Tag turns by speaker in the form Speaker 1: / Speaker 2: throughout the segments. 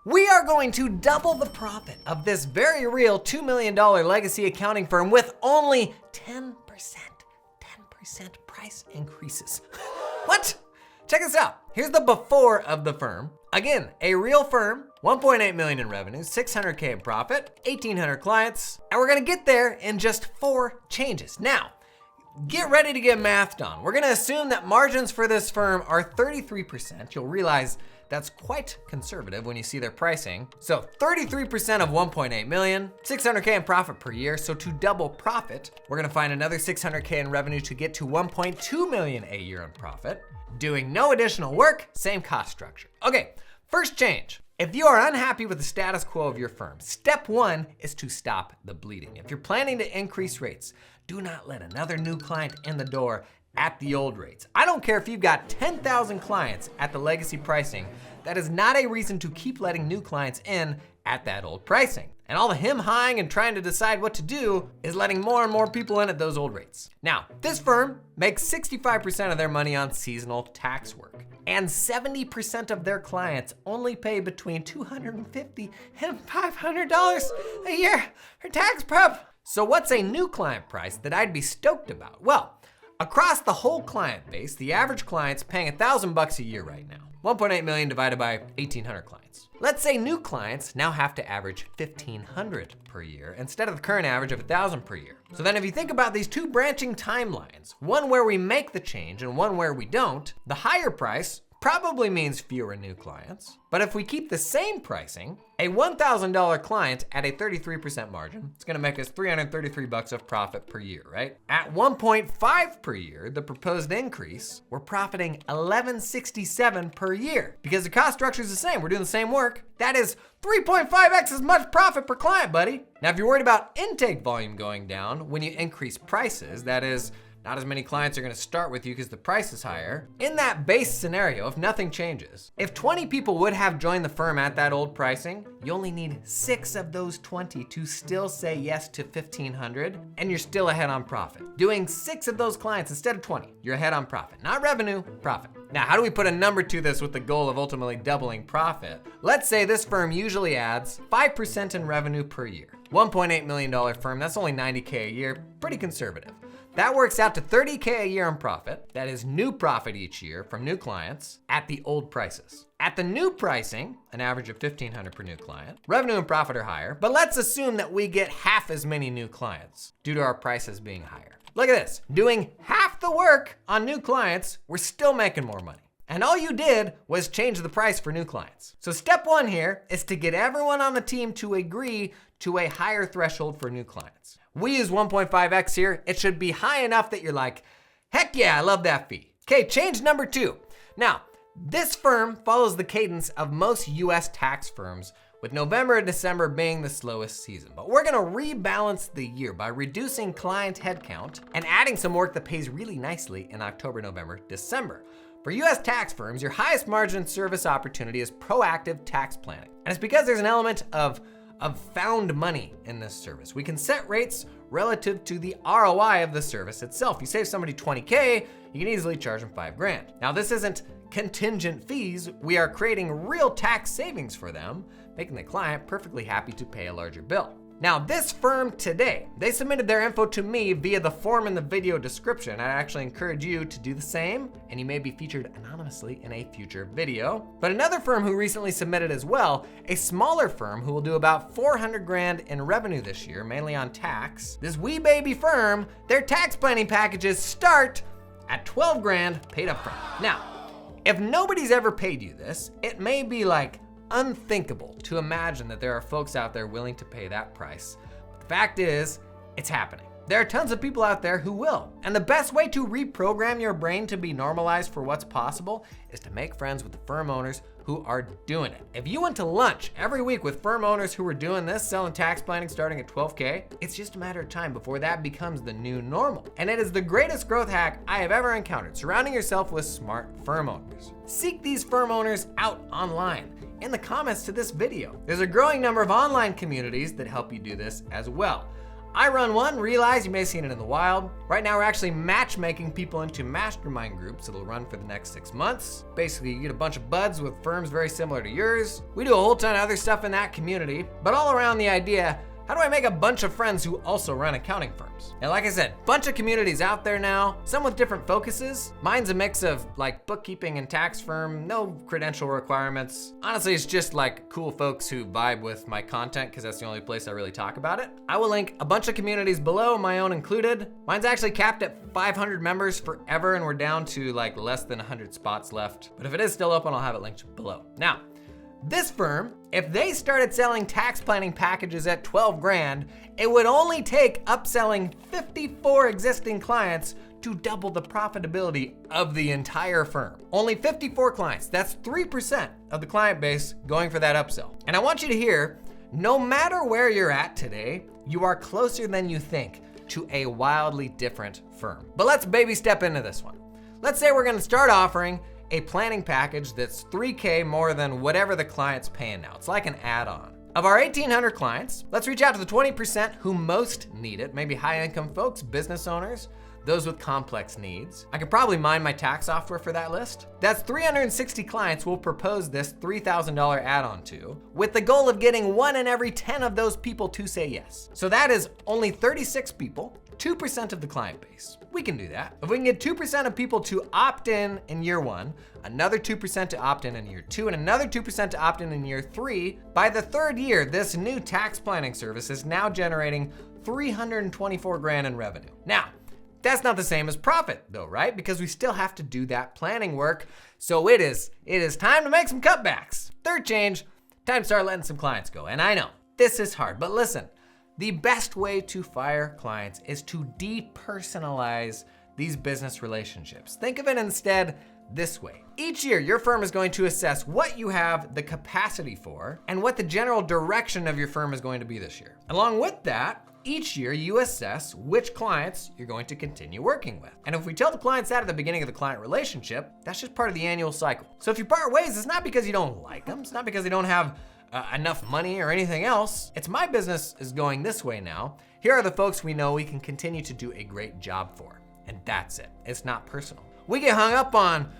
Speaker 1: We are going to double the profit of this very real $2 million legacy accounting firm with only 10% price increases. What? Check this out. Here's the before of the firm. Again, a real firm, 1.8 million in revenue, 600K in profit, 1,800 clients, and we're gonna get there in just 4 changes. Now, get ready to get mathed on. We're gonna assume that margins for this firm are 33%. You'll realize that's quite conservative when you see their pricing. So 33% of 1.8 million, 600K in profit per year. So to double profit, we're gonna find another 600K in revenue to get to 1.2 million a year in profit. Doing no additional work, same cost structure. Okay, first change. If you are unhappy with the status quo of your firm, step 1 is to stop the bleeding. If you're planning to increase rates, do not let another new client in the door at the old rates. I don't care if you've got 10,000 clients at the legacy pricing, that is not a reason to keep letting new clients in at that old pricing. And all the him-hawing and trying to decide what to do is letting more and more people in at those old rates. Now, this firm makes 65% of their money on seasonal tax work, and 70% of their clients only pay between $250 and $500 a year for tax prep. So what's a new client price that I'd be stoked about? Well, across the whole client base, the average client's paying $1,000 a year right now. 1.8 million divided by 1,800 clients. Let's say new clients now have to average 1,500 per year instead of the current average of 1,000 per year. So then if you think about these 2 branching timelines, one where we make the change and one where we don't, the higher price probably means fewer new clients. But if we keep the same pricing, a $1,000 client at a 33% margin, it's gonna make us $333 of profit per year, right? At 1.5 per year, the proposed increase, we're profiting $1,167 per year because the cost structure is the same. We're doing the same work. That is 3.5x as much profit per client, buddy. Now, if you're worried about intake volume going down when you increase prices, that is, not as many clients are gonna start with you because the price is higher. In that base scenario, if nothing changes, if 20 people would have joined the firm at that old pricing, you only need 6 of those 20 to still say yes to 1,500, and you're still ahead on profit. Doing 6 of those clients instead of 20, you're ahead on profit. Not revenue, profit. Now, how do we put a number to this with the goal of ultimately doubling profit? Let's say this firm usually adds 5% in revenue per year. $1.8 million firm, that's only 90K a year, pretty conservative. That works out to 30K a year in profit. That is new profit each year from new clients at the old prices. At the new pricing, an average of 1,500 per new client, revenue and profit are higher, but let's assume that we get half as many new clients due to our prices being higher. Look at this, doing half the work on new clients, we're still making more money. And all you did was change the price for new clients. So step 1 here is to get everyone on the team to agree to a higher threshold for new clients. We use 1.5x here. It should be high enough that you're like, heck yeah, I love that fee. Okay, change number 2. Now, this firm follows the cadence of most US tax firms, with November and December being the slowest season. But we're gonna rebalance the year by reducing client headcount and adding some work that pays really nicely in October, November, December. For US tax firms, your highest margin service opportunity is proactive tax planning. And it's because there's an element of found money in this service. We can set rates relative to the ROI of the service itself. You save somebody 20K, you can easily charge them $5,000. Now, this isn't contingent fees. We are creating real tax savings for them, making the client perfectly happy to pay a larger bill. Now, this firm today, they submitted their info to me via the form in the video description. I actually encourage you to do the same, and you may be featured anonymously in a future video. But another firm who recently submitted as well, a smaller firm who will do about 400 grand in revenue this year, mainly on tax. This wee baby firm, their tax planning packages start at 12 grand paid up front. Now, if nobody's ever paid you this, it may be like unthinkable to imagine that there are folks out there willing to pay that price. But the fact is, it's happening. There are tons of people out there who will. And the best way to reprogram your brain to be normalized for what's possible is to make friends with the firm owners who are doing it. If you went to lunch every week with firm owners who are doing this, selling tax planning starting at 12K, it's just a matter of time before that becomes the new normal. And it is the greatest growth hack I have ever encountered, surrounding yourself with smart firm owners. Seek these firm owners out online. In the comments to this video, there's a growing number of online communities that help you do this as well. I run one, Realize. You may have seen it in the wild. Right now, we're actually matchmaking people into mastermind groups that'll run for the next 6 months. Basically, you get a bunch of buds with firms very similar to yours. We do a whole ton of other stuff in that community, but all around the idea, how do I make a bunch of friends who also run accounting firms? And like I said, bunch of communities out there now, some with different focuses. Mine's a mix of like bookkeeping and tax firm, no credential requirements. Honestly, it's just like cool folks who vibe with my content because that's the only place I really talk about it. I will link a bunch of communities below, my own included. Mine's actually capped at 500 members forever, and we're down to like less than 100 spots left. But if it is still open, I'll have it linked below. Now, this firm, if they started selling tax planning packages at 12 grand, it would only take upselling 54 existing clients to double the profitability of the entire firm. Only 54 clients, that's 3% of the client base going for that upsell. And I want you to hear, no matter where you're at today, you are closer than you think to a wildly different firm. But let's baby step into this one. Let's say we're gonna start offering a planning package that's $3K more than whatever the client's paying now. It's like an add-on. Of our 1,800 clients, let's reach out to the 20% who most need it, maybe high-income folks, business owners, those with complex needs. I could probably mine my tax software for that list. That's 360 clients we'll propose this $3,000 add-on to, with the goal of getting 1 in every 10 of those people to say yes. So that is only 36 people, 2% of the client base. We can do that. If we can get 2% of people to opt in year 1, another 2% to opt in year 2, and another 2% to opt in year 3, by the 3rd year, this new tax planning service is now generating 324 grand in revenue. Now, that's not the same as profit though, right? Because we still have to do that planning work. So it is time to make some cutbacks. Third change, time to start letting some clients go. And I know this is hard, but listen, the best way to fire clients is to depersonalize these business relationships. Think of it instead this way. Each year, your firm is going to assess what you have the capacity for and what the general direction of your firm is going to be this year. Along with that, each year you assess which clients you're going to continue working with. And if we tell the clients that at the beginning of the client relationship, that's just part of the annual cycle. So if you part ways, it's not because you don't like them, it's not because they don't have enough money or anything else. It's my business is going this way now. Here are the folks we know we can continue to do a great job for. And that's it. It's not personal. We get hung up on,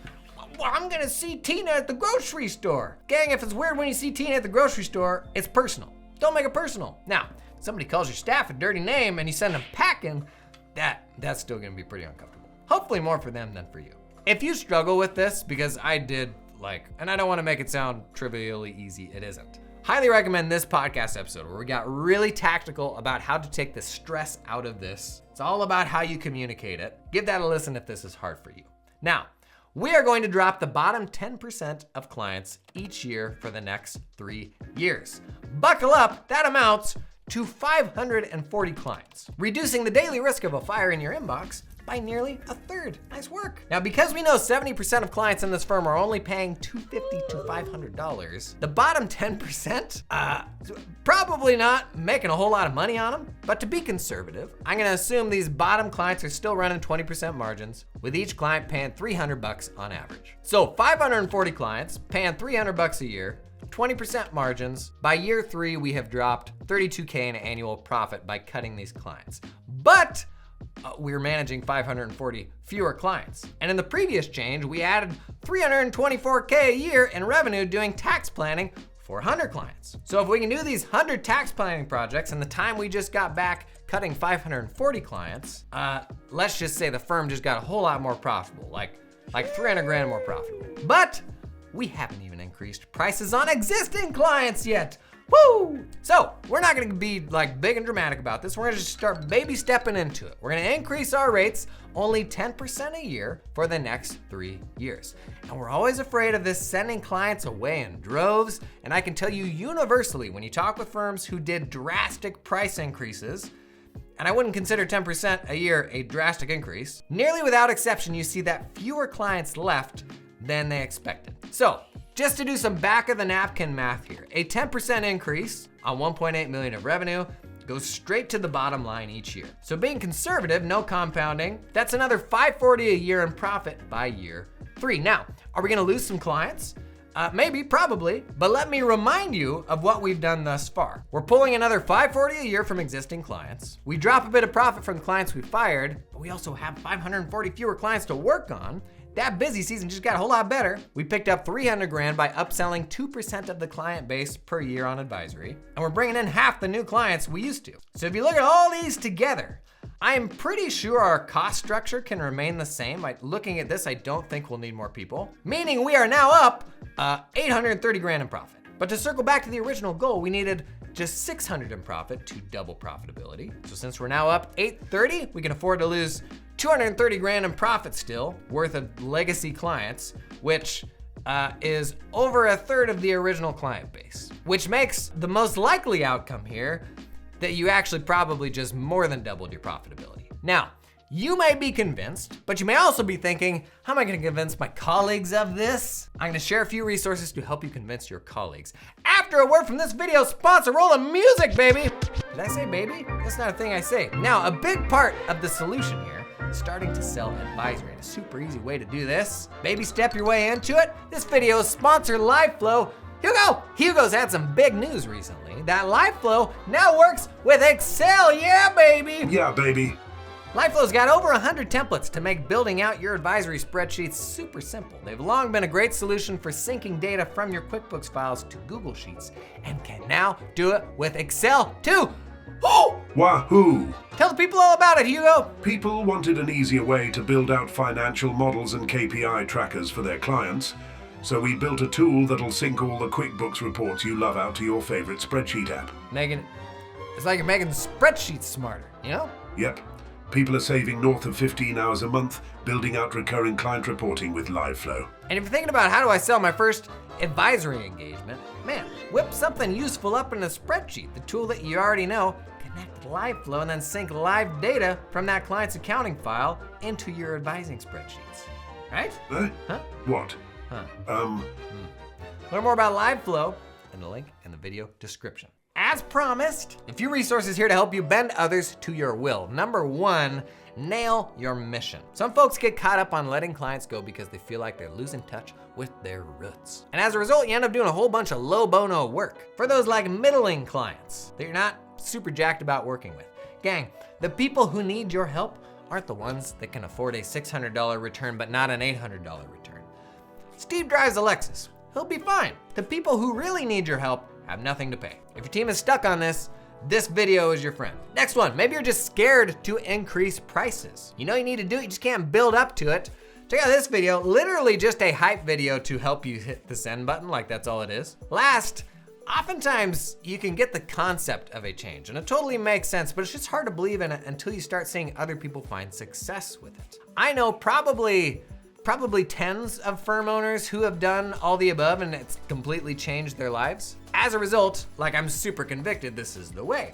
Speaker 1: well, I'm gonna see Tina at the grocery store. Gang, if it's weird when you see Tina at the grocery store, it's personal. Don't make it personal. Now, somebody calls your staff a dirty name and you send them packing, that's still gonna be pretty uncomfortable. Hopefully more for them than for you. If you struggle with this, because I did, and I don't wanna make it sound trivially easy, it isn't. Highly recommend this podcast episode where we got really tactical about how to take the stress out of this. It's all about how you communicate it. Give that a listen if this is hard for you. Now, we are going to drop the bottom 10% of clients each year for the next 3 years. Buckle up, that amounts to 540 clients, reducing the daily risk of a fire in your inbox by nearly a third. Nice work. Now, because we know 70% of clients in this firm are only paying $250 to $500, the bottom 10%, probably not making a whole lot of money on them. But to be conservative, I'm gonna assume these bottom clients are still running 20% margins, with each client paying $300 on average. So 540 clients paying $300 a year, 20% margins. By year 3, we have dropped $32K in annual profit by cutting these clients. But we're managing 540 fewer clients. And in the previous change, we added $324K a year in revenue doing tax planning for 100 clients. So if we can do these 100 tax planning projects in the time we just got back cutting 540 clients, let's just say the firm just got a whole lot more profitable, like 300 grand more profitable. But we haven't even increased prices on existing clients yet. Woo! So we're not gonna be big and dramatic about this. We're gonna just start baby stepping into it. We're gonna increase our rates only 10% a year for the next 3 years. And we're always afraid of this sending clients away in droves. And I can tell you universally, when you talk with firms who did drastic price increases, and I wouldn't consider 10% a year a drastic increase, nearly without exception, you see that fewer clients left than they expected. So, just to do some back of the napkin math here, a 10% increase on 1.8 million of revenue goes straight to the bottom line each year. So being conservative, no compounding, that's another $540 a year in profit by year 3. Now, are we gonna lose some clients? Maybe, probably, but let me remind you of what we've done thus far. We're pulling another $540 a year from existing clients. We drop a bit of profit from the clients we fired, but we also have 540 fewer clients to work on. That busy season just got a whole lot better. We picked up 300 grand by upselling 2% of the client base per year on advisory, and we're bringing in half the new clients we used to. So if you look at all these together, I am pretty sure our cost structure can remain the same. Looking at this, I don't think we'll need more people, meaning we are now up 830 grand in profit. But to circle back to the original goal, we needed just 600 in profit to double profitability. So since we're now up 830, we can afford to lose 230 grand in profit still, worth of legacy clients, which is over a third of the original client base, which makes the most likely outcome here that you actually probably just more than doubled your profitability. Now, you may be convinced, but you may also be thinking, how am I gonna convince my colleagues of this? I'm gonna share a few resources to help you convince your colleagues. After a word from this video sponsor, roll the music, baby. Did I say baby? That's not a thing I say. Now, a big part of the solution here is starting to sell advisory, and a super easy way to do this. Baby step your way into it. This video's sponsor, LiveFlow. Hugo's had some big news recently. That LiveFlow now works with Excel, yeah baby!
Speaker 2: Yeah, baby.
Speaker 1: LiveFlow's got over 100 templates to make building out your advisory spreadsheets super simple. They've long been a great solution for syncing data from your QuickBooks files to Google Sheets, and can now do it with Excel too. Oh!
Speaker 2: Wahoo!
Speaker 1: Tell the people all about it, Hugo.
Speaker 2: People wanted an easier way to build out financial models and KPI trackers for their clients, so we built a tool that'll sync all the QuickBooks reports you love out to your favorite spreadsheet app.
Speaker 1: It's like you're making the spreadsheets smarter, you know?
Speaker 2: Yep. People are saving north of 15 hours a month building out recurring client reporting with LiveFlow.
Speaker 1: And if you're thinking about how do I sell my first advisory engagement, man, whip something useful up in a spreadsheet, the tool that you already know, connect LiveFlow, and then sync live data from that client's accounting file into your advising spreadsheets, right?
Speaker 2: Huh? What?
Speaker 1: Learn more about LiveFlow in the link in the video description. As promised, a few resources here to help you bend others to your will. Number one, nail your mission. Some folks get caught up on letting clients go because they feel like they're losing touch with their roots. And as a result, you end up doing a whole bunch of low bono work. For those like middling clients that you're not super jacked about working with. Gang, the people who need your help aren't the ones that can afford a $600 return but not an $800 return. Steve drives a Lexus. He'll be fine. The people who really need your help have nothing to pay. If your team is stuck on this video is your friend. Next one, maybe you're just scared to increase prices. You know you need to do it, you just can't build up to it. Check out this video, literally just a hype video to help you hit the send button, like that's all it is. Last, oftentimes you can get the concept of a change and it totally makes sense, but it's just hard to believe in it until you start seeing other people find success with it. I know probably tens of firm owners who have done all the above and it's completely changed their lives. As a result, like I'm super convicted this is the way.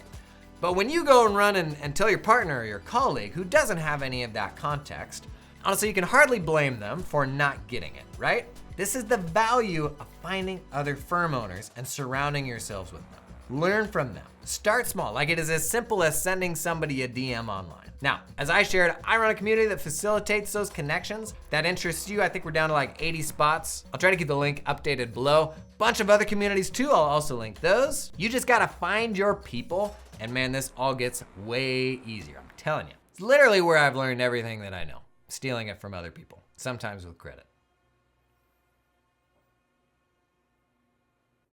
Speaker 1: But when you go and run and tell your partner or your colleague who doesn't have any of that context, honestly, you can hardly blame them for not getting it, right? This is the value of finding other firm owners and surrounding yourselves with them. Learn from them. Start small, like it is as simple as sending somebody a DM online. Now, as I shared, I run a community that facilitates those connections. That interests you, I think we're down to like 80 spots. I'll try to keep the link updated below. Bunch of other communities too, I'll also link those. You just gotta find your people, and man, this all gets way easier, I'm telling you. It's literally where I've learned everything that I know, stealing it from other people, sometimes with credit.